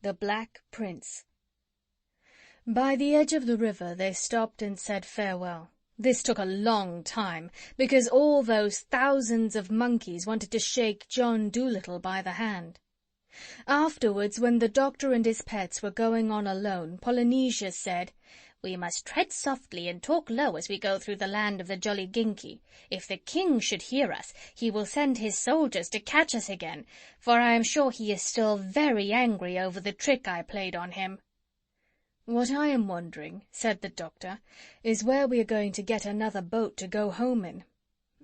The Black Prince. By the edge of the river they stopped and said farewell. This took a long time, because all those thousands of monkeys wanted to shake John Dolittle by the hand. Afterwards, when the doctor and his pets were going on alone, Polynesia said, "We must tread softly and talk low as we go through the land of the Jolly Ginky. If the king should hear us, he will send his soldiers to catch us again, for I am sure he is still very angry over the trick I played on him." "What I am wondering," said the doctor, "is where we are going to get another boat to go home in.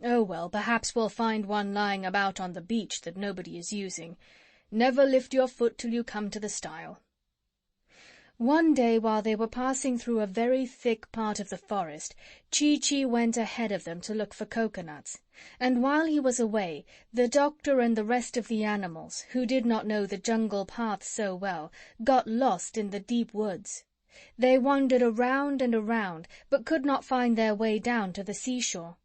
Oh, well, perhaps we'll find one lying about on the beach that nobody is using. Never lift your foot till you come to the stile." One day, while they were passing through a very thick part of the forest, Chee-Chee went ahead of them to look for coconuts, and while he was away, the doctor and the rest of the animals, who did not know the jungle path so well, got lost in the deep woods. They wandered around and around, but could not find their way down to the seashore.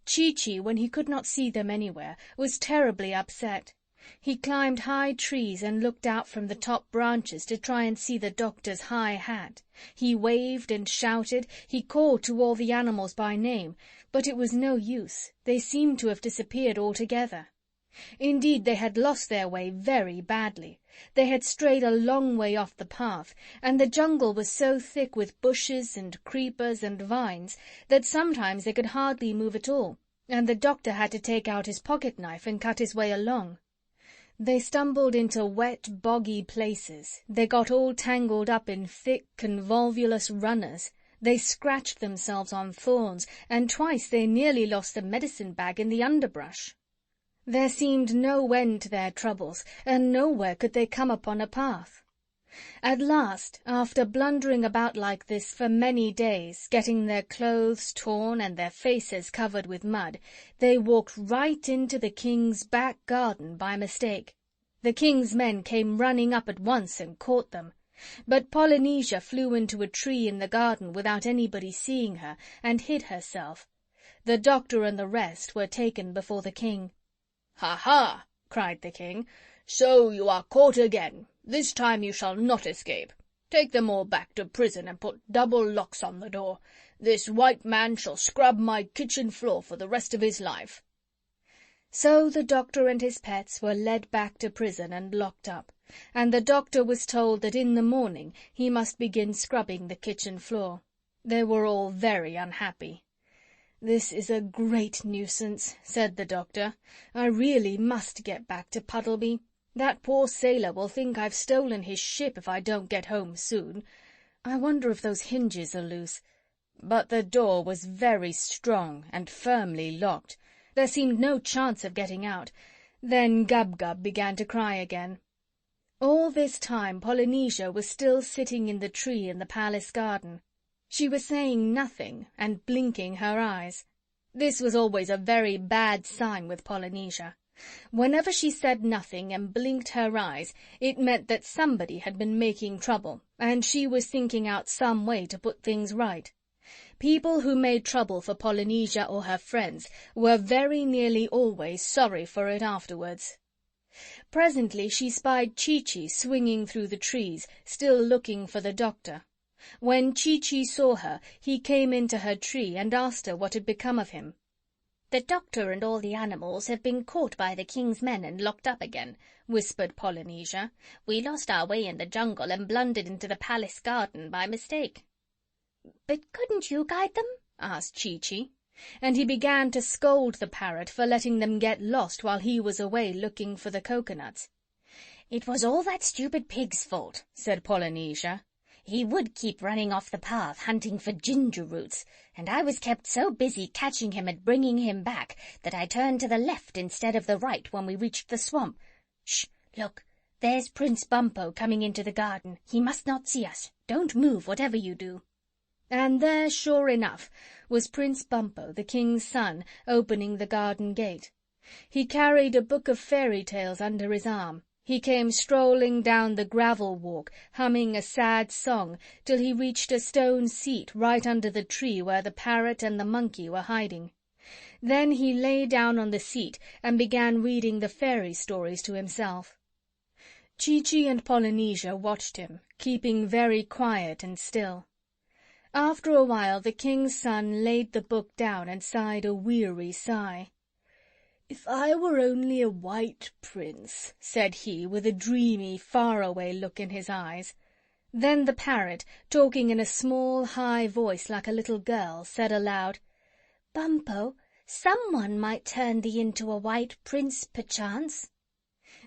Chee-Chee, when he could not see them anywhere, was terribly upset. He climbed high trees and looked out from the top branches to try and see the doctor's high hat. He waved and shouted, he called to all the animals by name, but it was no use. They seemed to have disappeared altogether. Indeed, they had lost their way very badly. They had strayed a long way off the path, and the jungle was so thick with bushes and creepers and vines that sometimes they could hardly move at all, and the doctor had to take out his pocket-knife and cut his way along. They stumbled into wet, boggy places. They got all tangled up in thick, convolvulous runners. They scratched themselves on thorns, and twice they nearly lost the medicine-bag in the underbrush. There seemed no end to their troubles, and nowhere could they come upon a path. At last, after blundering about like this for many days, getting their clothes torn and their faces covered with mud, they walked right into the king's back garden by mistake. The king's men came running up at once and caught them. But Polynesia flew into a tree in the garden without anybody seeing her, and hid herself. The doctor and the rest were taken before the king. "Ha, ha!" cried the king. "So you are caught again. This time you shall not escape. Take them all back to prison and put double locks on the door. This white man shall scrub my kitchen floor for the rest of his life." So the doctor and his pets were led back to prison and locked up, and the doctor was told that in the morning he must begin scrubbing the kitchen floor. They were all very unhappy. "This is a great nuisance," said the doctor. "I really must get back to Puddleby. That poor sailor will think I've stolen his ship if I don't get home soon. I wonder if those hinges are loose." But the door was very strong and firmly locked. There seemed no chance of getting out. Then Gub-Gub began to cry again. All this time Polynesia was still sitting in the tree in the palace garden. She was saying nothing and blinking her eyes. This was always a very bad sign with Polynesia. Whenever she said nothing and blinked her eyes, it meant that somebody had been making trouble, and she was thinking out some way to put things right. People who made trouble for Polynesia or her friends were very nearly always sorry for it afterwards. Presently she spied Chee-Chee swinging through the trees, still looking for the doctor. When Chee-Chee saw her, he came into her tree and asked her what had become of him. "The doctor and all the animals have been caught by the king's men and locked up again," whispered Polynesia. "We lost our way in the jungle and blundered into the palace garden by mistake." "But couldn't you guide them?" asked Chee-Chee, and he began to scold the parrot for letting them get lost while he was away looking for the coconuts. "It was all that stupid pig's fault," said Polynesia. "He would keep running off the path, hunting for ginger roots, and I was kept so busy catching him and bringing him back that I turned to the left instead of the right when we reached the swamp. Shh! Look, there's Prince Bumpo coming into the garden. He must not see us. Don't move, whatever you do." And there, sure enough, was Prince Bumpo, the king's son, opening the garden gate. He carried a book of fairy tales under his arm. He came strolling down the gravel walk, humming a sad song, till he reached a stone seat right under the tree where the parrot and the monkey were hiding. Then he lay down on the seat and began reading the fairy stories to himself. Chi-Chi and Polynesia watched him, keeping very quiet and still. After a while the king's son laid the book down and sighed a weary sigh. "If I were only a white prince," said he, with a dreamy, far-away look in his eyes. Then the parrot, talking in a small, high voice like a little girl, said aloud, "Bumpo, someone might turn thee into a white prince, perchance."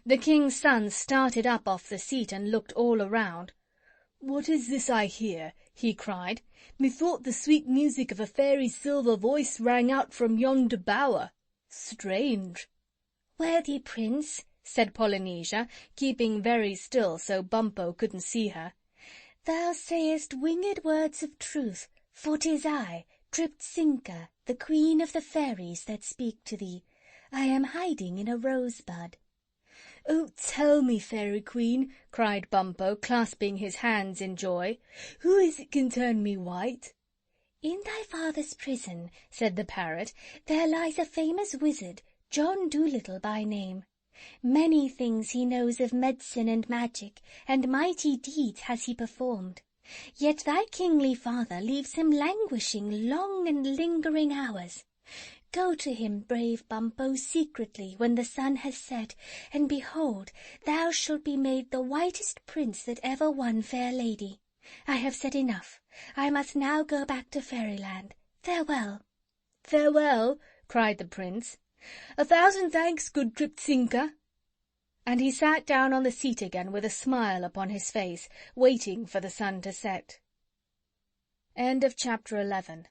The king's son started up off the seat and looked all around. "What is this I hear?" he cried. "Methought the sweet music of a fairy's silver voice rang out from yonder bower. Strange!" "Worthy prince," said Polynesia, keeping very still so Bumpo couldn't see her, "thou sayest winged words of truth, for 'tis I, Triptzinka, the queen of the fairies, that speak to thee. I am hiding in a rosebud." "Oh, tell me, fairy queen," cried Bumpo, clasping his hands in joy. "Who is it can turn me white?" "In thy father's prison," said the parrot, "there lies a famous wizard, John Dolittle by name. Many things he knows of medicine and magic, and mighty deeds has he performed. Yet thy kingly father leaves him languishing long and lingering hours. Go to him, brave Bumpo, secretly, when the sun has set, and behold, thou shalt be made the whitest prince that ever won fair lady. I have said enough. I must now go back to Fairyland. Farewell." "Farewell!" cried the prince. "1,000 thanks, good Triptzinka." And he sat down on the seat again with a smile upon his face, waiting for the sun to set. End of chapter 11.